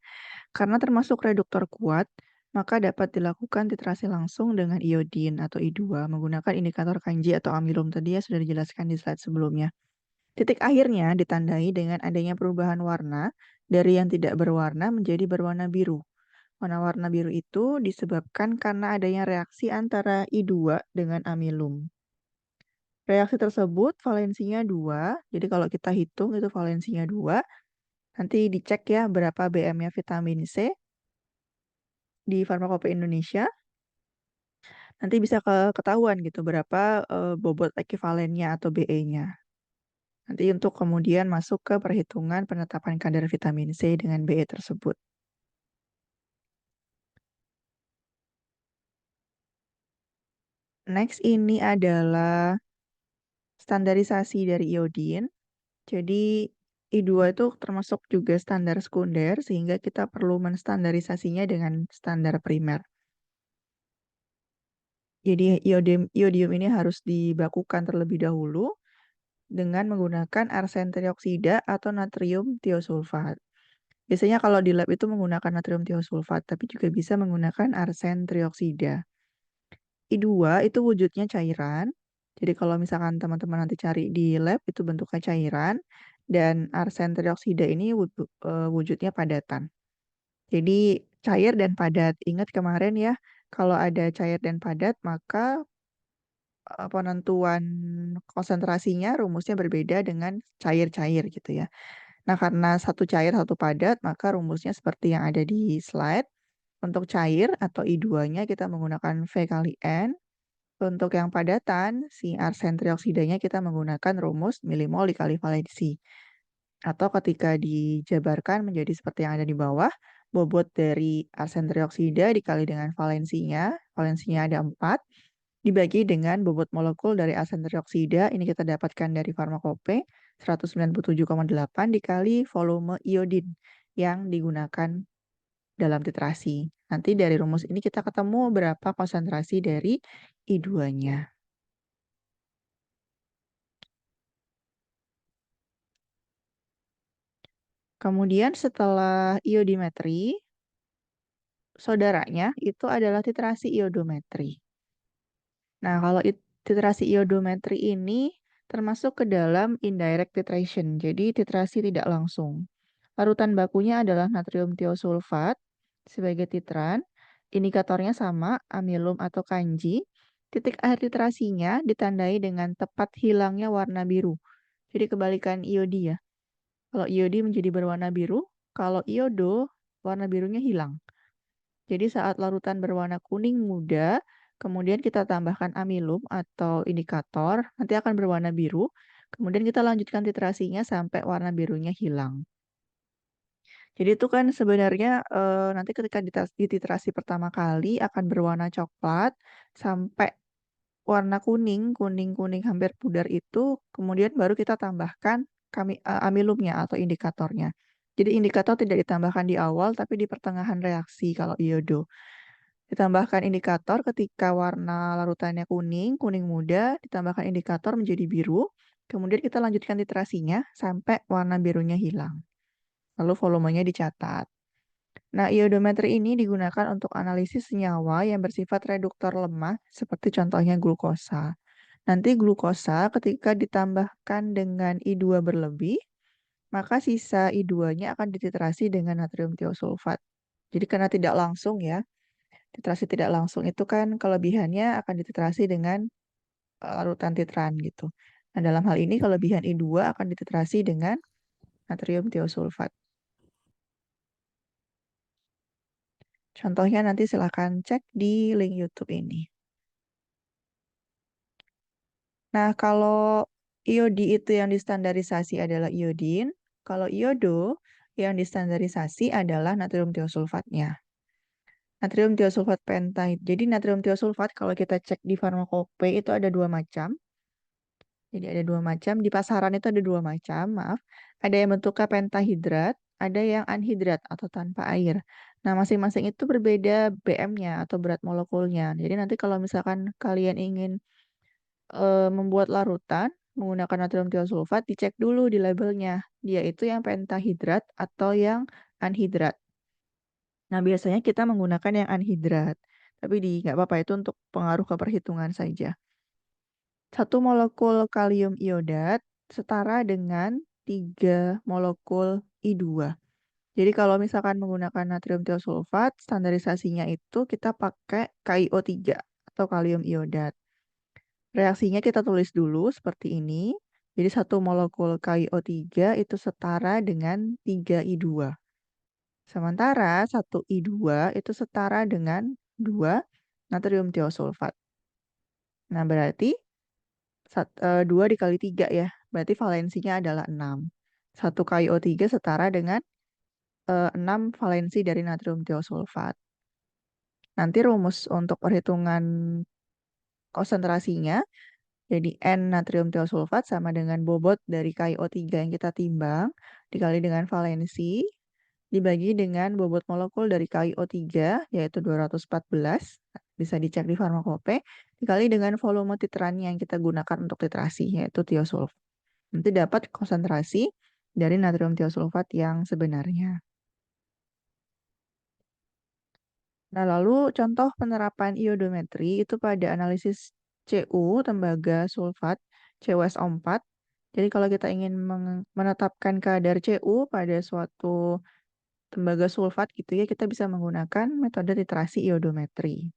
Karena termasuk reduktor kuat, maka dapat dilakukan titrasi langsung dengan iodin atau I2 menggunakan indikator kanji atau amilum tadi ya sudah dijelaskan di slide sebelumnya. Titik akhirnya ditandai dengan adanya perubahan warna dari yang tidak berwarna menjadi berwarna biru. Warna-warna biru itu disebabkan karena adanya reaksi antara I2 dengan amilum. Reaksi tersebut valensinya 2, jadi kalau kita hitung itu valensinya 2, nanti dicek ya berapa BM-nya vitamin C di Farmakope Indonesia, nanti bisa ketahuan gitu berapa bobot ekuivalennya atau BE-nya. Nanti untuk kemudian masuk ke perhitungan penetapan kadar vitamin C dengan BE tersebut. Next ini adalah standarisasi dari iodin. Jadi I2 itu termasuk juga standar sekunder sehingga kita perlu menstandarisasinya dengan standar primer. Jadi iodium ini harus dibakukan terlebih dahulu dengan menggunakan arsen trioksida atau natrium tiosulfat. Biasanya kalau di lab itu menggunakan natrium tiosulfat, tapi juga bisa menggunakan arsen trioksida. I2 itu wujudnya cairan. Jadi kalau misalkan teman-teman nanti cari di lab itu bentuknya cairan dan arsen trioksida ini wujudnya padatan. Jadi cair dan padat. Ingat kemarin ya, kalau ada cair dan padat maka penentuan konsentrasinya rumusnya berbeda dengan cair-cair gitu ya. Nah, karena satu cair satu padat, maka rumusnya seperti yang ada di slide. Untuk cair atau I2-nya kita menggunakan V kali N. Untuk yang padatan, si arsen trioksidanya kita menggunakan rumus milimol dikali valensi. Atau ketika dijabarkan menjadi seperti yang ada di bawah, bobot dari arsen trioksida dikali dengan valensinya ada 4, dibagi dengan bobot molekul dari arsen trioksida, ini kita dapatkan dari Farmakope, 197,8 dikali volume iodin yang digunakan dalam titrasi. Nanti dari rumus ini kita ketemu berapa konsentrasi dari I2-nya. Kemudian setelah iodimetri, saudaranya itu adalah titrasi iodometri. Nah, kalau titrasi iodometri ini termasuk ke dalam indirect titration, jadi titrasi tidak langsung. Larutan bakunya adalah natrium tiosulfat sebagai titran, indikatornya sama, amilum atau kanji. Titik akhir titrasinya ditandai dengan tepat hilangnya warna biru. Jadi kebalikan iodi ya. Kalau iodi menjadi berwarna biru, kalau iodo warna birunya hilang. Jadi saat larutan berwarna kuning muda, kemudian kita tambahkan amilum atau indikator, nanti akan berwarna biru. Kemudian kita lanjutkan titrasinya sampai warna birunya hilang. Jadi itu kan sebenarnya nanti ketika dititrasi pertama kali akan berwarna coklat sampai warna kuning, kuning-kuning hampir pudar itu, kemudian baru kita tambahkan amilumnya atau indikatornya. Jadi indikator tidak ditambahkan di awal, tapi di pertengahan reaksi kalau iodo. Ditambahkan indikator ketika warna larutannya kuning, kuning muda, ditambahkan indikator menjadi biru, kemudian kita lanjutkan titrasinya sampai warna birunya hilang. Lalu volumenya dicatat. Nah, iodometri ini digunakan untuk analisis senyawa yang bersifat reduktor lemah, seperti contohnya glukosa. Nanti glukosa ketika ditambahkan dengan I2 berlebih, maka sisa I2-nya akan dititrasi dengan natrium tiosulfat. Jadi karena tidak langsung ya, titrasi tidak langsung itu kan kelebihannya akan dititrasi dengan larutan titran gitu. Nah, dalam hal ini kelebihan I2 akan dititrasi dengan natrium tiosulfat. Contohnya nanti silahkan cek di link YouTube ini. Nah, kalau iodi itu yang distandarisasi adalah iodin, kalau iodo yang distandarisasi adalah natrium tiosulfatnya. Natrium tiosulfat pentahid. Jadi natrium tiosulfat kalau kita cek di farmakope itu ada dua macam. Jadi ada dua macam. Di pasaran itu ada dua macam, maaf. Ada yang bentuknya pentahidrat, ada yang anhidrat atau tanpa air. Nah, masing-masing itu berbeda BM-nya atau berat molekulnya. Jadi nanti kalau misalkan kalian ingin membuat larutan menggunakan natrium tiosulfat, dicek dulu di labelnya. Dia itu yang pentahidrat atau yang anhidrat. Nah, biasanya kita menggunakan yang anhidrat. Tapi nggak apa-apa itu untuk pengaruh ke perhitungan saja. Satu molekul kalium iodat setara dengan 3 molekul I2. Jadi kalau misalkan menggunakan natrium tiosulfat, standarisasinya itu kita pakai KiO3 atau kalium iodat. Reaksinya kita tulis dulu seperti ini. Jadi satu molekul KiO3 itu setara dengan 3I2. Sementara 1I2 itu setara dengan 2 natrium tiosulfat. Nah, berarti 2 dikali 3 ya. Berarti valensinya adalah 6. 1 KiO3 setara dengan 6 valensi dari natrium tiosulfat. Nanti rumus untuk perhitungan konsentrasinya, jadi N natrium tiosulfat sama dengan bobot dari KiO3 yang kita timbang, dikali dengan valensi, dibagi dengan bobot molekul dari KiO3, yaitu 214, bisa dicek di farmakope, dikali dengan volume titrannya yang kita gunakan untuk titrasi, yaitu tiosulfat. Nanti dapat konsentrasi dari natrium tiosulfat yang sebenarnya. Nah, lalu contoh penerapan iodometri itu pada analisis Cu, tembaga sulfat, CuSO4. Jadi kalau kita ingin menetapkan kadar Cu pada suatu tembaga sulfat gitu ya, kita bisa menggunakan metode titrasi iodometri.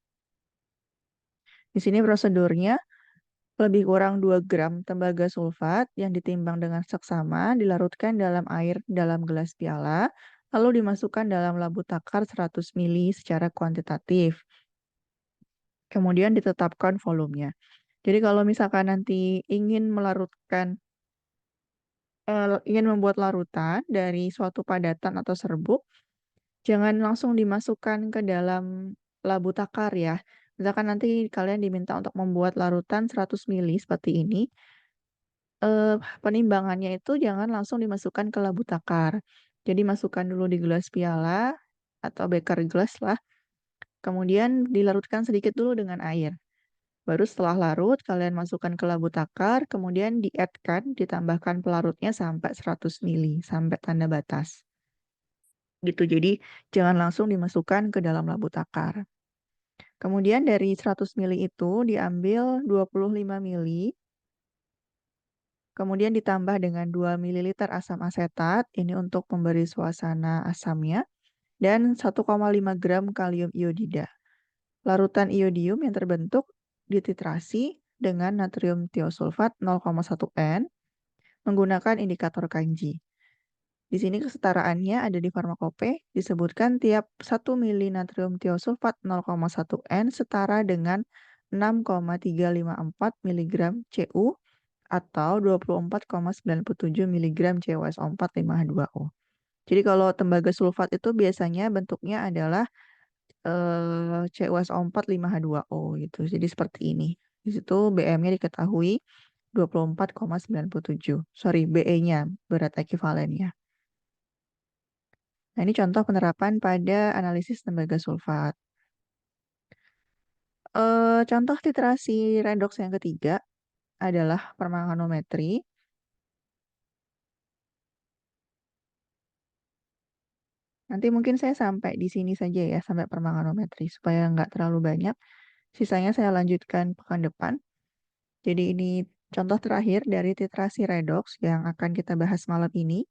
Di sini prosedurnya lebih kurang 2 gram tembaga sulfat yang ditimbang dengan seksama dilarutkan dalam air dalam gelas piala, lalu dimasukkan dalam labu takar 100 ml secara kuantitatif. Kemudian ditetapkan volumenya. Jadi kalau misalkan nanti ingin membuat larutan dari suatu padatan atau serbuk, jangan langsung dimasukkan ke dalam labu takar ya. Misalkan nanti kalian diminta untuk membuat larutan 100 ml seperti ini, penimbangannya itu jangan langsung dimasukkan ke labu takar. Jadi masukkan dulu di gelas piala atau beker gelas lah. Kemudian dilarutkan sedikit dulu dengan air. Baru setelah larut, kalian masukkan ke labu takar, kemudian ditambahkan pelarutnya sampai 100 ml, sampai tanda batas. Gitu, jadi jangan langsung dimasukkan ke dalam labu takar. Kemudian dari 100 ml itu diambil 25 ml, kemudian ditambah dengan 2 ml asam asetat, ini untuk memberi suasana asamnya, dan 1,5 gram kalium iodida. Larutan iodium yang terbentuk dititrasi dengan natrium tiosulfat 0,1 N menggunakan indikator Kanji. Di sini kesetaraannya ada di farmakope, disebutkan tiap 1 mili natrium tiosulfat 0,1 N setara dengan 6,354 mg Cu atau 24,97 mg CuSO4 5H2O. Jadi kalau tembaga sulfat itu biasanya bentuknya adalah CuSO4 5H2O gitu. Jadi seperti ini. Di situ BM-nya diketahui 24,97. Sorry, BE-nya, berat ekuivalennya. Nah, ini contoh penerapan pada analisis tembaga sulfat. Contoh titrasi redoks yang ketiga adalah permanganometri. Nanti mungkin saya sampai di sini saja ya, sampai permanganometri, supaya nggak terlalu banyak. Sisanya saya lanjutkan pekan depan. Jadi ini contoh terakhir dari titrasi redoks yang akan kita bahas malam ini.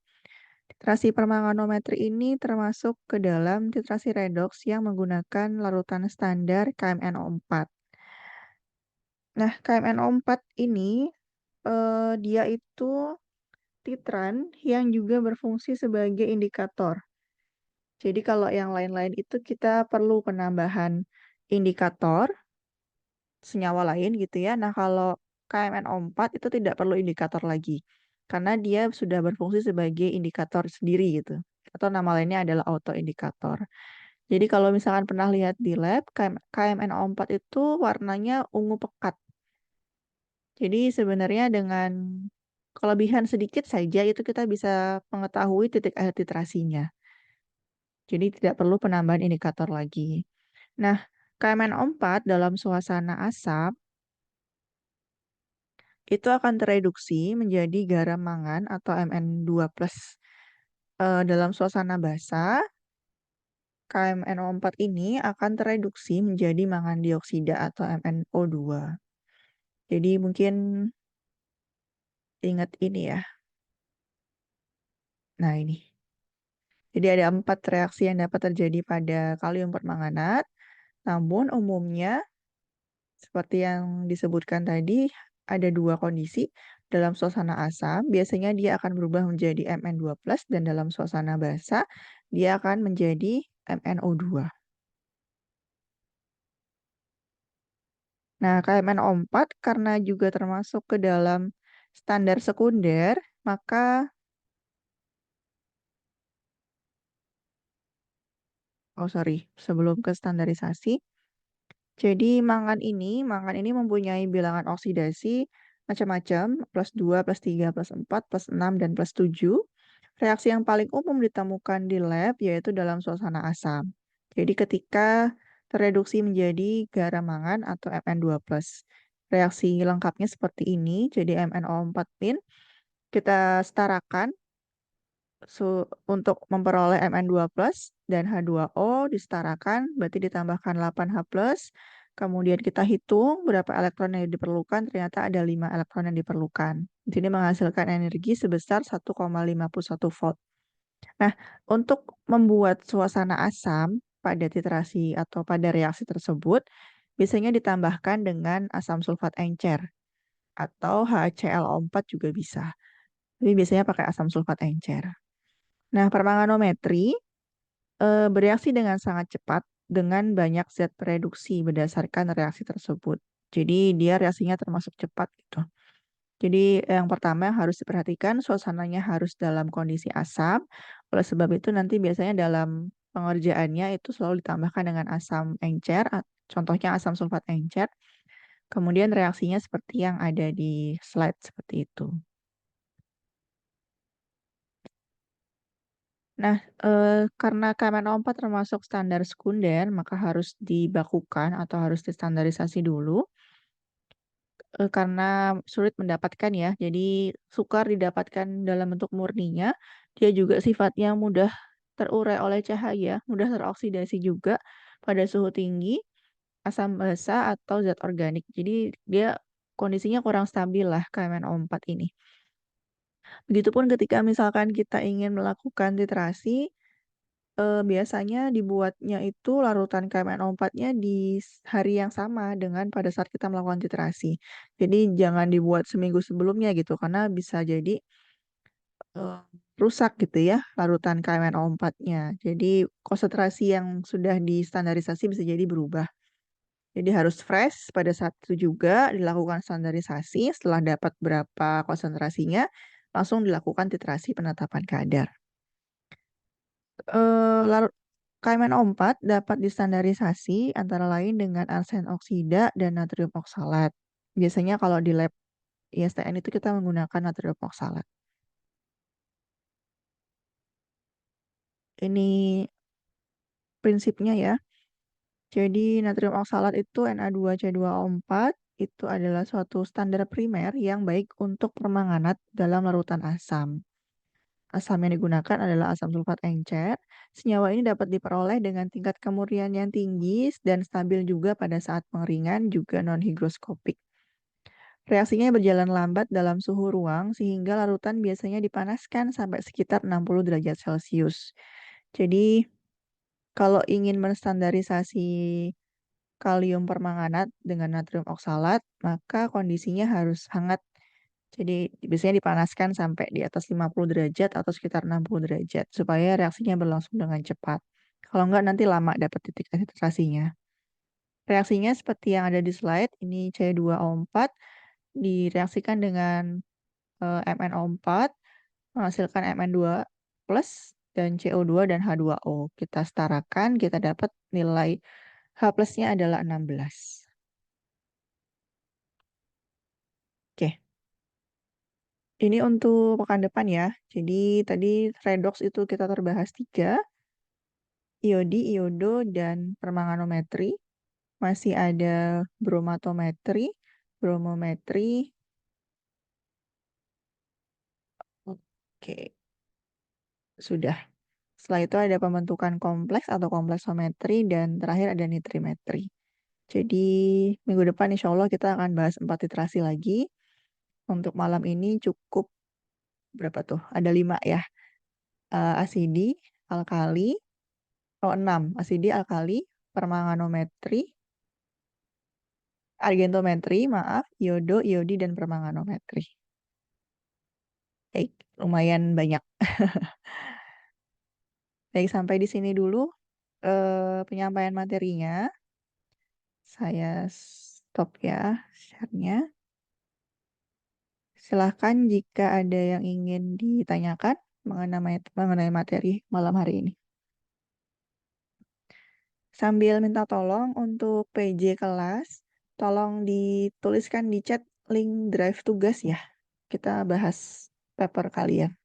Titrasi permanganometri ini termasuk ke dalam titrasi redoks yang menggunakan larutan standar KMNO4. Nah, KMNO4 ini dia itu titran yang juga berfungsi sebagai indikator. Jadi kalau yang lain-lain itu kita perlu penambahan indikator senyawa lain gitu ya. Nah, kalau KMNO4 itu tidak perlu indikator lagi. Karena dia sudah berfungsi sebagai indikator sendiri gitu. Atau nama lainnya adalah autoindikator. Jadi kalau misalkan pernah lihat di lab, KMNO4 itu warnanya ungu pekat. Jadi sebenarnya dengan kelebihan sedikit saja itu kita bisa mengetahui titik akhir titrasinya. Jadi tidak perlu penambahan indikator lagi. Nah, KMNO4 dalam suasana asam itu akan tereduksi menjadi garam mangan atau Mn2+. Dalam suasana basah, KMNO4 ini akan tereduksi menjadi mangan dioksida atau MnO2. Jadi mungkin ingat ini ya. Nah, ini. Jadi ada 4 reaksi yang dapat terjadi pada kalium permanganat. Namun umumnya seperti yang disebutkan tadi, ada 2 kondisi. Dalam suasana asam, biasanya dia akan berubah menjadi Mn2+, dan dalam suasana basa, dia akan menjadi MnO2. Nah, KMNO4 karena juga termasuk ke dalam standar sekunder, maka, oh sorry, sebelum ke standarisasi, jadi mangan ini mempunyai bilangan oksidasi macam-macam, +2, +3, +4, +6, dan +7. Reaksi yang paling umum ditemukan di lab yaitu dalam suasana asam. Jadi ketika tereduksi menjadi garam mangan atau Mn2+. Reaksi lengkapnya seperti ini, jadi MnO4- kita setarakan untuk memperoleh Mn2+ dan H2O disetarakan, berarti ditambahkan 8H+. Kemudian kita hitung berapa elektron yang diperlukan, ternyata ada 5 elektron yang diperlukan. Di sini menghasilkan energi sebesar 1,51 volt. Nah, untuk membuat suasana asam pada titrasi atau pada reaksi tersebut, biasanya ditambahkan dengan asam sulfat encer atau HClO4 juga bisa. Tapi biasanya pakai asam sulfat encer. Nah, permanganometri bereaksi dengan sangat cepat dengan banyak zat reduksi berdasarkan reaksi tersebut. Jadi dia reaksinya termasuk cepat gitu. Jadi yang pertama yang harus diperhatikan suasananya harus dalam kondisi asam. Oleh sebab itu nanti biasanya dalam pengerjaannya itu selalu ditambahkan dengan asam encer, contohnya asam sulfat encer. Kemudian reaksinya seperti yang ada di slide seperti itu. Nah, karena KMNO4 termasuk standar sekunder, maka harus dibakukan atau harus distandarisasi dulu. Karena sulit mendapatkan ya, jadi sukar didapatkan dalam bentuk murninya. Dia juga sifatnya mudah terurai oleh cahaya, mudah teroksidasi juga pada suhu tinggi, asam basa atau zat organik. Jadi dia kondisinya kurang stabil lah KMNO4 ini. Begitupun ketika misalkan kita ingin melakukan titrasi, biasanya dibuatnya itu larutan KMNO4-nya di hari yang sama dengan pada saat kita melakukan titrasi. Jadi jangan dibuat seminggu sebelumnya gitu, karena bisa jadi eh, rusak gitu ya larutan KMNO4-nya. Jadi konsentrasi yang sudah distandarisasi bisa jadi berubah. Jadi harus fresh pada saat itu juga dilakukan standarisasi. Setelah dapat berapa konsentrasinya, langsung dilakukan titrasi penetapan kadar. Lalu KMNO4 dapat distandarisasi antara lain dengan arsen oksida dan natrium oksalat. Biasanya kalau di lab ISTN itu kita menggunakan natrium oksalat. Ini prinsipnya ya. Jadi natrium oksalat itu Na2C2O4 itu adalah suatu standar primer yang baik untuk permanganat dalam larutan asam. Asam yang digunakan adalah asam sulfat encer. Senyawa ini dapat diperoleh dengan tingkat kemurnian yang tinggi dan stabil juga pada saat pengeringan, juga non-higroskopik. Reaksinya berjalan lambat dalam suhu ruang sehingga larutan biasanya dipanaskan sampai sekitar 60 derajat Celcius. Jadi kalau ingin menstandarisasi kalium permanganat dengan natrium oksalat, maka kondisinya harus hangat. Jadi biasanya dipanaskan sampai di atas 50 derajat atau sekitar 60 derajat supaya reaksinya berlangsung dengan cepat. Kalau enggak nanti lama dapat titik konsentrasinya. Reaksinya seperti yang ada di slide, ini C2O4 direaksikan dengan MnO4 menghasilkan Mn2 plus dan CO2 dan H2O. Kita setarakan, kita dapat nilai H plusnya adalah 16. Oke. Ini untuk pekan depan ya. Jadi tadi redox itu kita terbahas 3, iodi, iodo, dan permanganometri. Masih ada bromatometri, bromometri. Oke, sudah. Setelah itu ada pembentukan kompleks atau kompleksometri, dan terakhir ada nitrimetri. Jadi minggu depan insya Allah kita akan bahas 4 literasi lagi. Untuk malam ini cukup berapa tuh? Ada 5 ya. Asidi, alkali, oh 6. Asidi, alkali, permanganometri, argentometri, maaf, iodo, iodi, dan permanganometri. Baik, lumayan banyak. Baik, sampai di sini dulu penyampaian materinya. Saya stop ya share-nya. Silahkan jika ada yang ingin ditanyakan mengenai materi malam hari ini. Sambil minta tolong untuk PJ kelas, tolong dituliskan di chat link drive tugas ya. Kita bahas paper kalian.